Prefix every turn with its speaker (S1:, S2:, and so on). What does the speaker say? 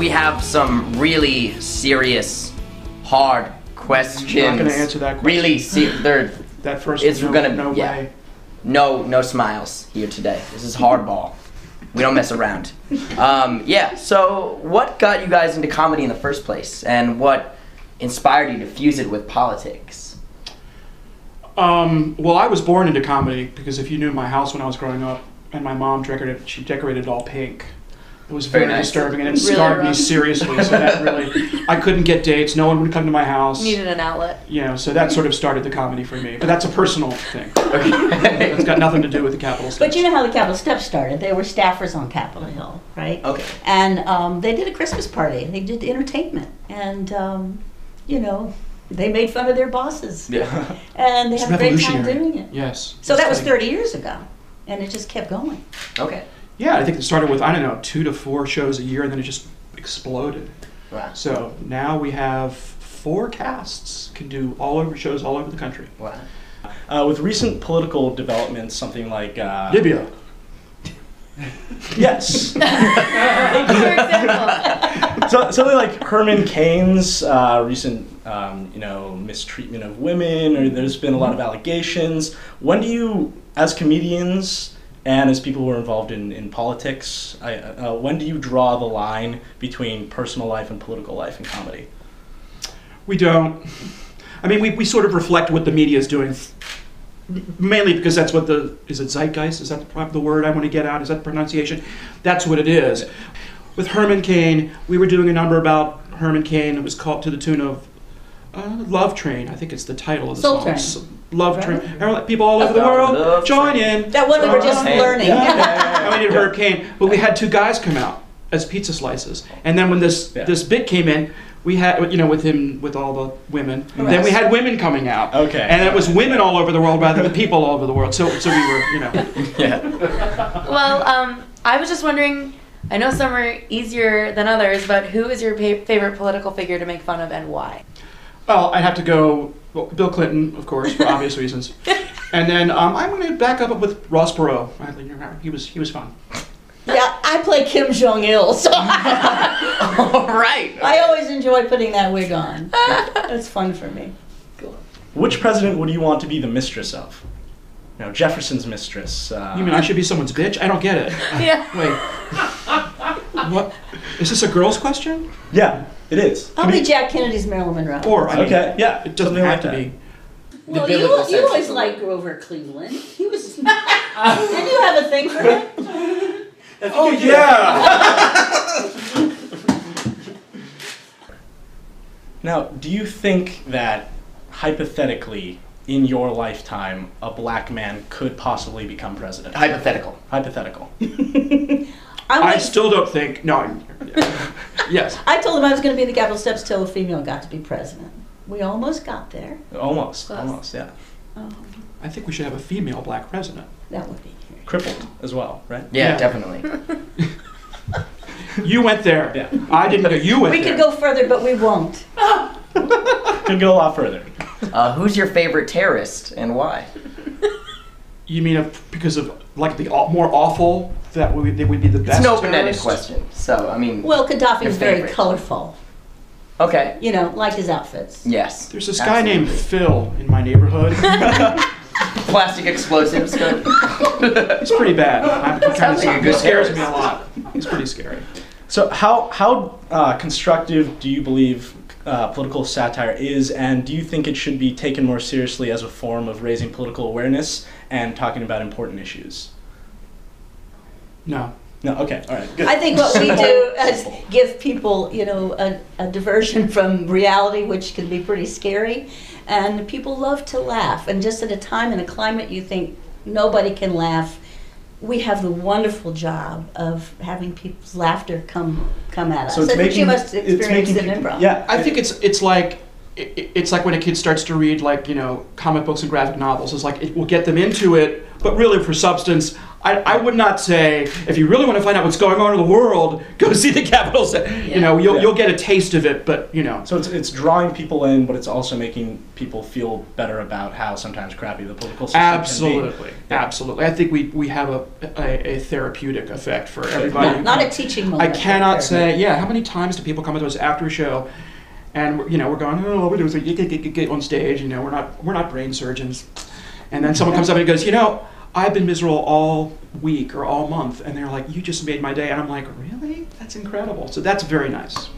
S1: we have some really serious, hard questions.
S2: I'm not going to answer that question.
S1: Really,
S2: that first
S1: it's
S2: one,
S1: gonna
S2: no way.
S1: No smiles here today. This is hardball. We don't mess around. Yeah. So, what got you guys into comedy in the first place, and what inspired you to fuse it with politics?
S2: Well, I was born into comedy because if you knew my house when I was growing up, and my mom decorated it all pink. It was very disturbing, and it scarred me seriously. So that really, I couldn't get dates. No one would come to my house.
S3: Needed an outlet.
S2: You know, so that sort of started the comedy for me. But that's a personal thing. It's got nothing to do with the Capitol Steps.
S4: But you know how the Capitol Steps started? They were staffers on Capitol Hill, right?
S1: Okay.
S4: And they did a Christmas party. They did entertainment, and you know, they made fun of their bosses.
S1: Yeah.
S4: And they had a great time doing it.
S2: Yes.
S4: So that was 30 years ago, and it just kept going.
S1: Okay.
S2: Yeah, I think it started with, I don't know, 2 to 4 shows a year, and then it just exploded.
S1: Wow.
S2: So now we have 4 casts, can do shows all over the country.
S1: Wow.
S5: With recent political developments, something like
S2: Libya.
S5: Yes.
S3: Thank you for example.
S5: So something like Herman Cain's recent, mistreatment of women, or there's been a lot of allegations. When do you, as comedians and as people who are involved in politics, when do you draw the line between personal life and political life in comedy?
S2: We don't. I mean, we sort of reflect what the media is doing, mainly because that's what is it zeitgeist? Is that the word I want to get out? Is that the pronunciation? That's what it is. With Herman Cain, we were doing a number about Herman Cain. It was called to the tune of Love Train. I think it's the title of the
S4: Soul
S2: song.
S4: Train.
S2: Love Train. People all over the world, join in.
S4: That one we were just learning.
S2: And we did Herb Cain, but we had 2 guys come out as pizza slices. And then when this bit came in, we had, with all the women. Then we had women coming out.
S5: Okay.
S2: And it was women all over the world rather than people all over the world. So we were,
S1: Yeah.
S3: Well, I was just wondering, I know some are easier than others, but who is your favorite political figure to make fun of and why?
S2: Well, I'd have to go, Bill Clinton, of course, for obvious reasons. And then I'm going to back up with Ross Perot. He was fun.
S4: Yeah, I play Kim Jong-il, so
S1: All right.
S4: I always enjoy putting that wig on. It's fun for me.
S3: Cool.
S5: Which president would you want to be the mistress of? You know, Jefferson's mistress.
S2: You mean I should be someone's bitch? I don't get it.
S3: Yeah.
S2: Wait. What? Is this a girl's question?
S5: Yeah, it is.
S4: I'll be Jack Kennedy's Marilyn Monroe.
S2: Or, I mean,
S5: Okay, yeah,
S2: it doesn't
S5: something
S2: have
S5: like
S2: to
S5: that.
S2: be.
S4: Well,
S1: biblical sense
S4: you
S1: of
S4: always
S1: the
S4: liked Grover Cleveland. He was. Didn't you have a thing for him?
S2: Oh, yeah!
S5: Now, do you think that, hypothetically, in your lifetime, a black man could possibly become president?
S1: Hypothetical.
S5: Hypothetical.
S2: I still don't think. No. Yes.
S4: I told him I was going to be in the Capitol Steps till a female got to be president. We almost got there.
S5: Almost,
S3: Close.
S5: almost, yeah.
S2: I think we should have a female black president.
S4: That would be.
S5: Crippled as well, right?
S1: Yeah,
S2: Yeah.
S1: definitely.
S2: You went there.
S5: Yeah.
S2: I didn't go. You went
S4: We
S2: there.
S4: could go further, but we won't.
S5: Could go a lot further.
S1: Who's your favorite terrorist and why?
S2: You mean because of like the more awful they would be the best?
S1: It's an open-ended
S2: terrorist?
S1: question. So, I mean.
S4: Well, Gaddafi
S1: Your
S4: was very
S1: favorite.
S4: colorful.
S1: Okay.
S4: You know, like his outfits.
S1: Yes.
S2: There's this guy named Phil in my neighborhood.
S1: Plastic explosives.
S2: He's pretty bad.
S1: Sounds like a good
S2: scares me
S1: terrorist.
S2: a lot. He's pretty scary.
S5: So how constructive do you believe political satire is, and do you think it should be taken more seriously as a form of raising political awareness and talking about important issues?
S2: No.
S5: No, okay, all right, good.
S4: I think what we do is give people, you know, a diversion from reality, which can be pretty scary. And people love to laugh. And just at a time and a climate you think nobody can laugh, we have the wonderful job of having people's laughter come at us.
S5: So it's
S4: I think
S5: making,
S4: you must experience it in
S5: people-
S4: improv.
S5: Yeah,
S2: I think it's like when a kid starts to read comic books and graphic novels. It's like it will get them into it, but really for substance, I would not say, if you really want to find out what's going on in the world, go see the Capitol. You know, you'll get a taste of it, but you know.
S5: So it's drawing people in, but it's also making people feel better about how sometimes crappy the political system
S2: Absolutely,
S5: can be.
S2: absolutely. I think we have a therapeutic effect for everybody.
S4: Not a teaching moment.
S2: I cannot say, how many times do people come to us after a show, and you know we're going, oh, we do is get on stage. You know, we're not brain surgeons, and then someone comes up and goes, you know, I've been miserable all week or all month, and they're like, you just made my day, and I'm like, really? That's incredible. So that's very nice.